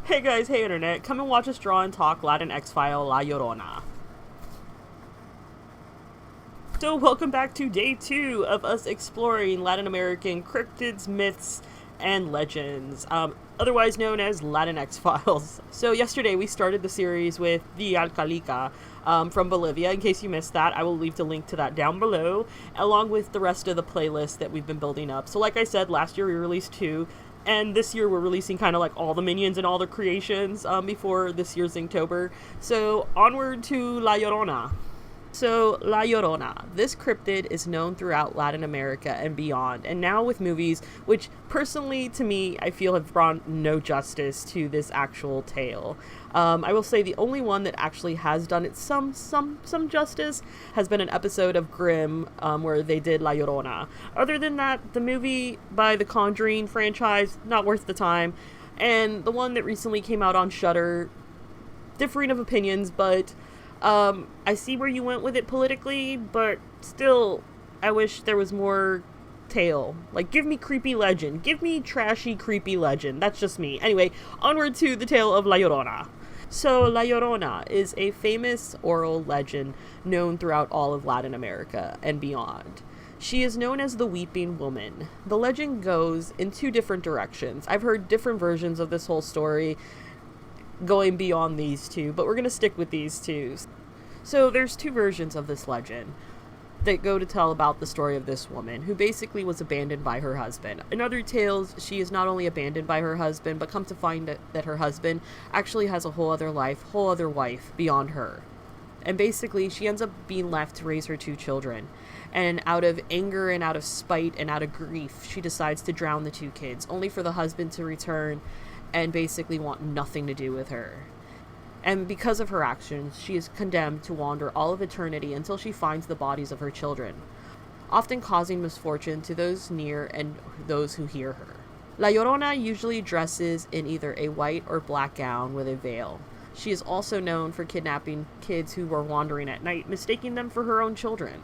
Hey guys, hey internet, come and watch us draw and talk Latin X-File La Llorona. So welcome back to day 2 of us exploring Latin American cryptids, myths, and legends, otherwise known as Latin X-Files. So yesterday we started the series with the Alcalica from Bolivia. In case you missed that, I will leave the link to that down below, along with the rest of the playlist that we've been building up. So like I said, last year we released 2, and this year we're releasing kind of like all the minions and all the creations before this year's Inktober. So onward to La Llorona. So, La Llorona. This cryptid is known throughout Latin America and beyond, and now with movies, which personally, to me, I feel have brought no justice to this actual tale. I will say the only one that actually has done it some justice has been an episode of Grimm, where they did La Llorona. Other than that, the movie by the Conjuring franchise, not worth the time, and the one that recently came out on Shudder, differing of opinions, but I see where you went with it politically, but still, I wish there was more tale. Like, give me creepy legend. Give me trashy, creepy legend. That's just me. Anyway, onward to the tale of La Llorona. So, La Llorona is a famous oral legend known throughout all of Latin America and beyond. She is known as the Weeping Woman. The legend goes in 2 different directions. I've heard different versions of this whole story going beyond these 2, but we're going to stick with these 2. So there's 2 versions of this legend that go to tell about the story of this woman, who basically was abandoned by her husband. In other tales, she is not only abandoned by her husband, but come to find that her husband actually has a whole other life, whole other wife beyond her. And basically, she ends up being left to raise her 2 children. And out of anger and out of spite and out of grief, she decides to drown the 2 kids, only for the husband to return and basically want nothing to do with her. And because of her actions, she is condemned to wander all of eternity until she finds the bodies of her children, often causing misfortune to those near and those who hear her. La Llorona usually dresses in either a white or black gown with a veil. She is also known for kidnapping kids who were wandering at night, mistaking them for her own children.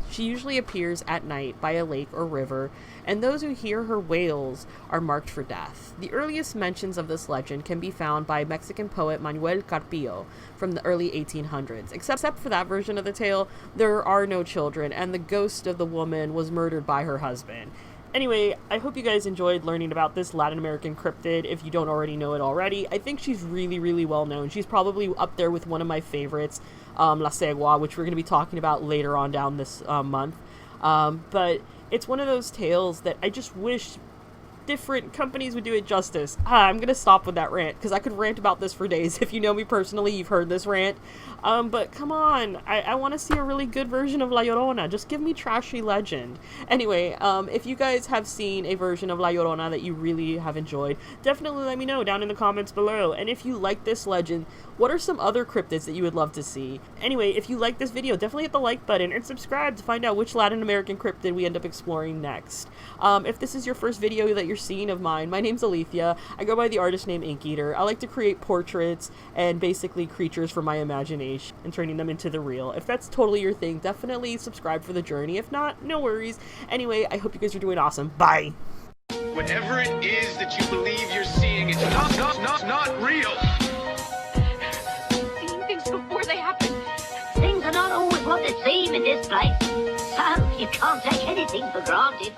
She usually appears at night by a lake or river, and those who hear her wails are marked for death. The earliest mentions of this legend can be found by Mexican poet Manuel Carpio from the early 1800s. Except for that version of the tale, there are no children, and the ghost of the woman was murdered by her husband. Anyway, I hope you guys enjoyed learning about this Latin American cryptid if you don't already know it already. I think she's really, really well known. She's probably up there with one of my favorites, La Segua, which we're going to be talking about later on down this month. But it's one of those tales that I just wish different companies would do it justice. I'm going to stop with that rant, because I could rant about this for days. If you know me personally, you've heard this rant. But come on, I want to see a really good version of La Llorona. Just give me trashy legend. Anyway, if you guys have seen a version of La Llorona that you really have enjoyed, definitely let me know down in the comments below. And if you like this legend, what are some other cryptids that you would love to see? Anyway, if you like this video, definitely hit the like button and subscribe to find out which Latin American cryptid we end up exploring next. If this is your first video that you're seeing of mine, my name's Alethea. I go by the artist name Inkeater. I like to create portraits and basically creatures from my imagination and turning them into the real. If that's totally your thing, definitely subscribe for the journey. If not, no worries. Anyway, I hope you guys are doing awesome. Bye! Whatever it is that you believe you're seeing, it's not real. Seeing things before they happen. Things are not always what they seem in this place. So you can't take anything for granted.